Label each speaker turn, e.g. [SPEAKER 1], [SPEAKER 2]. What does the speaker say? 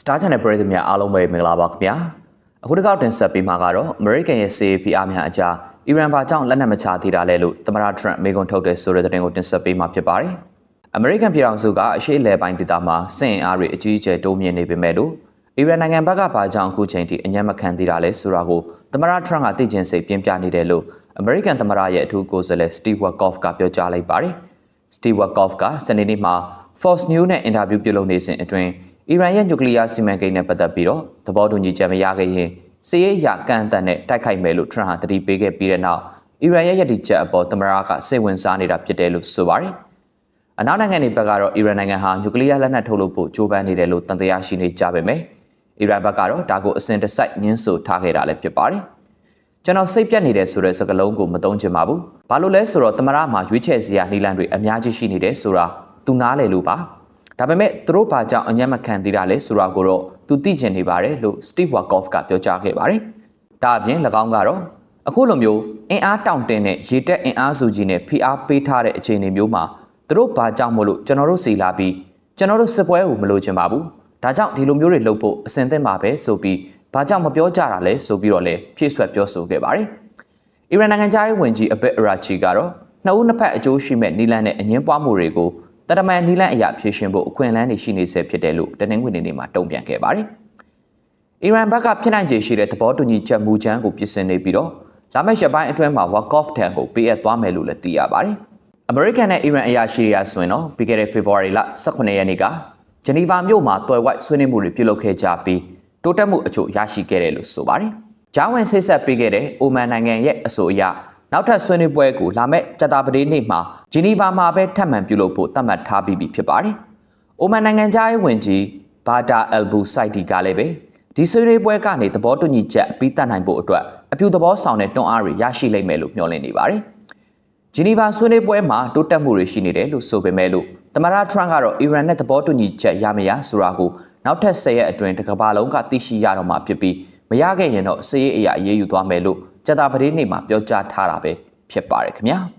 [SPEAKER 1] Star Channel ပရိသတ်များအားလုံးပဲမင်္ဂလာပါခင်ဗျာအခုတစ်ခေါက်တင်ဆက်ပေးမှာကတော့ American ရဲ့ CAPR များအကြားအီရန်ဘာကြောင့်လက်နက်မချသေးတာလဲလို့သမ္မတ Trump မေးခွန်းထုတ်တဲ့ဆိုတဲ့သတင်းကိုတင်ဆက်ပေးမှာဖြစ်ပါတယ် American ပြည်ထောင်စုကအရှေ့အလယ်ပိုင်းဒေသမှာစစ်အင်အားတွေအကြီးအကျယ်တိုးမြင့်နေပေမဲ့လို့အီရန်နိုင်ငံဘက်ကဘာကြောင့်အခုချိန်ထိအညံ့မခံသေးတာလဲဆိုတာကိုသမ္မတ Trump ကသိကျင်စိတ်ပြင်းပြနေတယ်လို့ American သမ္မတရဲ့အထူးကိုယ်စားလှယ် Steve Witkoff ကပြောကြားလိုက်ပါတယ် Steve Witkoff ကစနေနေ့မှာ Fox News နဲ့အင်တာဗျူးပြုလုပ်နေစဉ်အတွင်းအီရန်ရဲ့နျူကလ িয়ার စီမံကိန်းနဲ့ပတ်သက်ပြီးတော့သဘောတူညီချက်မရခဲ့ရင်စစ်ရေးအရကန့်အသတ်နဲ့တိုက်ခိုက်မယ်လို့ Trump ဟာတတိပေးခဲ့ပြီးတဲ့နောက်အီရန်ရဲ့ရည်တည်ချက်အပေါ်သမ္မတကစိတ်ဝင်စားနေတာဖြစ်တယ်လို့ဆိုပါတယ်။အနောက်နိုင်ငံတွေဘက်ကတော့အီရန်နိုင်ငံဟာနျူကလ িয়ার လက်နက်ထုတ်လုပ်ဖို့ကြိုးပမ်းနေတယ်လို့တန်တရားရှိနေကြပေမဲ့အီရန်ဘက်ကတော့ဒါကိုအစဉ်တစိုက်ညှင်းဆိုထားခဲ့တာလည်းဖြစ်ပါတယ်။ကျွန်တော်စိတ်ပြတ်နေတယ်ဆိုတဲ့စကားလုံးကိုမသုံးချင်ပါဘူး။ဘာလို့လဲဆိုတော့သမ္မတမှာရွေးချယ်စရာနည်းလမ်းတွေအများကြီးရှိနေတယ်ဆိုတာသူနားလည်လို့ပါ။ဒါပေမဲ့သူတို့ဘာကြောင့်အညံ့မခံသေးတာလဲဆိုတာကိုတော့သူသိချင်နေပါတယ်လို့ Steve Witkoff ကပြောကြားခဲ့ပါတယ်။ဒါအပြင်၎င်းကတော့အခုလိုမျိုးအင်အားတောင့်တင်းတဲ့ရေတက်အင်အားစုကြီးနဲ့ဖိအားပေးထားတဲ့အခြေအနေမျိုးမှာသူတို့ဘာကြောင့်မို့လို့ကျွန်တော်တို့စီလာပြီးကျွန်တော်တို့စစ်ပွဲကိုမလိုချင်ပါဘူး။ဒါကြောင့်ဒီလိုမျိုးတွေလုပ်ဖို့အစဉ်သင့်ပါပဲဆိုပြီးဘာကြောင့်မပြောကြတာလဲဆိုပြီးတော့လည်းဖြည့်ဆွက်ပြောဆိုခဲ့ပါတယ်။အီရန်နိုင်ငံသားရေးဝန်ကြီးအဘက်အရာချီကတော့နှစ်ဦးနှစ်ဖက်အကျိုးရှိမဲ့နီလန်နဲ့အငင်းပွားမှုတွေကိုတရမန်နီလန်အရာဖြည့်ရှင်ဖို့အခွင့်အလမ်းတွေရှိနေစေဖြစ်တယ်လို့တနင်္ဂနွေနေ့မှာတုံ့ပြန်ခဲ့ပါတယ်။အီရန်ဘက်ကဖြစ်နိုင်ခြေရှိတဲ့သဘောတူညီချက်မူကြမ်းကိုပြင်ဆင်နေပြီးတော့လာမယ့်ရက်ပိုင်းအတွင်းမှာ Witkoff ထံကိုပေးအပ်သွားမယ်လို့လည်းသိရပါတယ်။ American နဲ့ Iran အရာရှိတွေကဆိုရင်တော့ပြီးခဲ့တဲ့ February လ18ရက်နေ့ကဂျနီဗာမြို့မှာတွယ်ဝိုက်ဆွေးနွေးမှုတွေပြုလုပ်ခဲ့ကြပြီးတိုးတက်မှုအချို့ရရှိခဲ့တယ်လို့ဆိုပါတယ်။ဂျာဝင်ဆိတ်ဆက်ပေးခဲ့တဲ့အိုမန်နိုင်ငံရဲ့အဆိုအရနောက်ထပ်ဆွေးနွေးပွဲကိုလာမယ့်ကြာသပတေးနေ့မှာဂျနီဗာမှာပဲထပ်မံပြုလုပ်ဖို့သတ်မှတ်ထားပြီးဖြစ်ပါတယ်။အိုမန်နိုင်ငံသားရေးဝန်ကြီးဘာဒါအယ်ဘူစိုက်ဒီကလည်းပဲဒီဆွေးနွေးပွဲကနေသဘောတူညီချက်ပြီးတတ်နိုင်ဖို့အတွက်အပြုသဘောဆောင်တဲ့တွန်းအားတွေရရှိလိမ့်မယ်လို့မျှော်လင့်နေပါတယ်။ဂျနီဗာဆွေးနွေးပွဲမှာတိုးတက်မှုတွေရှိနေတယ်လို့ဆိုပေမဲ့လို့သမ္မတ Trump ကတော့အီရန်နဲ့သဘောတူညီချက်ရမရဆိုတာကိုနောက်ထပ်10ရက်အတွင်းတစ်ကမ္ဘာလုံးကသိရှိရတော့မှာဖြစ်ပြီးမရခဲ့ရင်တော့စစ်ရေးအရာအရေးယူသွားမယ်လို့ကြာသပတေးနေ့မှာပြောကြားထားတာပဲဖြစ်ပါတယ်ခင်ဗျာ။